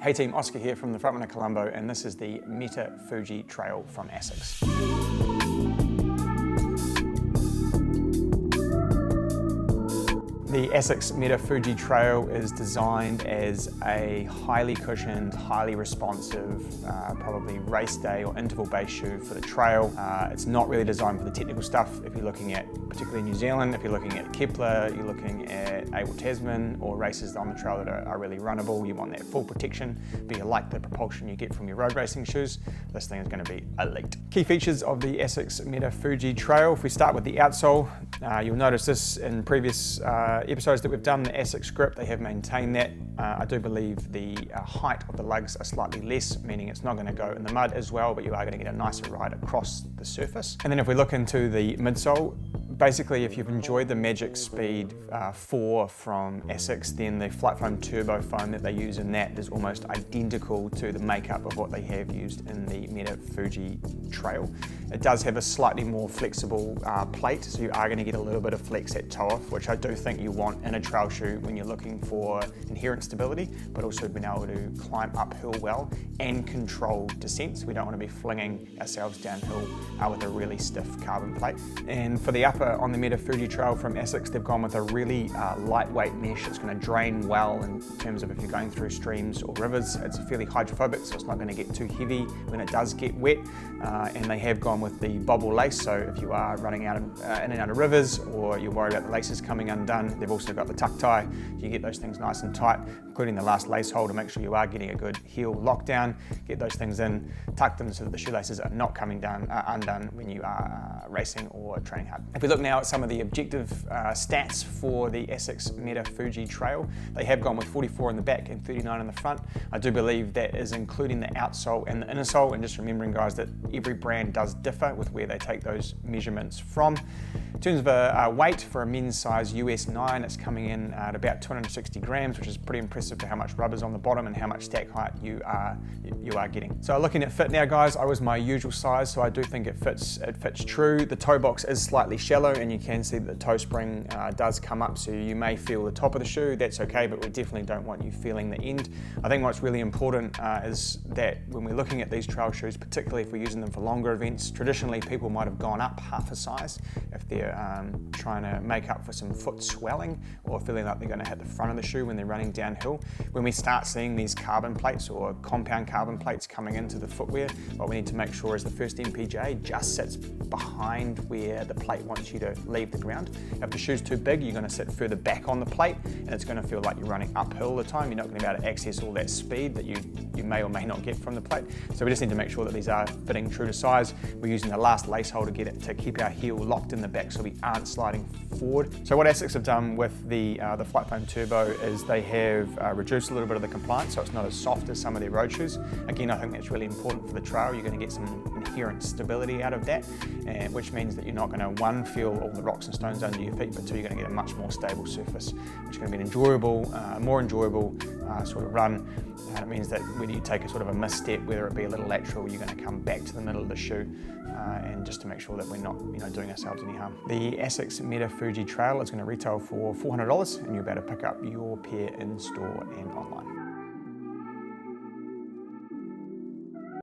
Hey team, Oscar here from the Frontman of Colombo, and this is the METAFUJI Trail from ASICS. The ASICS METAFUJI Trail is designed as a highly cushioned, highly responsive, probably race day or interval based shoe for the trail. It's not really designed for the technical stuff. If you're looking at, particularly New Zealand, if you're looking at Kepler, you're looking at Abel Tasman or races on the trail that are really runnable, you want that full protection, but you like the propulsion you get from your road racing shoes, this thing is going to be elite. Key features of the ASICS METAFUJI Trail. If we start with the outsole, you'll notice this in previous episodes that we've done, the ASICS grip, they have maintained that. I do believe the height of the lugs are slightly less, meaning it's not going to go in the mud as well, but you are going to get a nicer ride across the surface. And then if we look into the midsole, basically if you've enjoyed the Magic Speed 4 from ASICS, then the Flight Foam Turbo Foam that they use in that is almost identical to the makeup of what they have used in the METAFUJI Trail. It does have a slightly more flexible plate, so you are going to get a little bit of flex at toe off, which I do think you want in a trail shoe when you're looking for inherent stability, but also being able to climb uphill well and control descents. We don't want to be flinging ourselves downhill with a really stiff carbon plate. And for the upper on the METAFUJI Trail from ASICS, they've gone with a really lightweight mesh. It's going to drain well in terms of if you're going through streams or rivers. It's fairly hydrophobic, so it's not going to get too heavy when it does get wet. And they have gone with the bobble lace, so if you are running out in and out of rivers or you're worried about the laces coming undone, they've also got the tuck tie. You get those things nice and tight, including the last lace hole to make sure you are getting a good heel lockdown. Get those things in, tuck them so that the shoelaces are not coming down undone when you are racing or training hard. If we look now at some of the objective stats for the ASICS METAFUJI Trail, they have gone with 44 in the back and 39 in the front. I do believe that is including the outsole and the inner sole, and just remembering guys that every brand does differ with where they take those measurements from. In terms of weight for a men's size US 9, it's coming in at about 260 grams, which is pretty impressive for how much rubber's on the bottom and how much stack height you are getting. So looking at fit now, guys, I was my usual size, so I do think it fits true. The toe box is slightly shallow, and you can see that the toe spring does come up, so you may feel the top of the shoe. That's okay, but we definitely don't want you feeling the end. I think what's really important is that when we're looking at these trail shoes, particularly if we're using them for longer events, traditionally people might have gone up half a size if they're trying to make up for some foot swelling or feeling like they're going to hit the front of the shoe when they're running downhill. When we start seeing these carbon plates or compound carbon plates coming into the footwear, what we need to make sure is the first MPJ just sits behind where the plate wants you to leave the ground. If the shoe's too big, you're going to sit further back on the plate, and it's going to feel like you're running uphill all the time. You're not going to be able to access all that speed that you may or may not get from the plate. So we just need to make sure that these are fitting true to size. We're using the last lace hole to get it to keep our heel locked in the back so we aren't sliding forward. So what ASICS have done with the Flight Foam Turbo is they have reduced a little bit of the compliance, so it's not as soft as some of their road shoes. Again, I think that's really important for the trail. You're going to get some inherent stability out of that, which means that you're not going to, one, feel all the rocks and stones under your feet, but two, you're going to get a much more stable surface, which is going to be an enjoyable, more enjoyable sort of run. And it means that when you take a sort of a misstep, whether it be a little lateral, you're going to come back to the middle of the shoe, and just to make sure that we're not doing ourselves any harm. The ASICS METAFUJI Trail is going to retail for $400, and you'll be able to pick up your pair in store and online.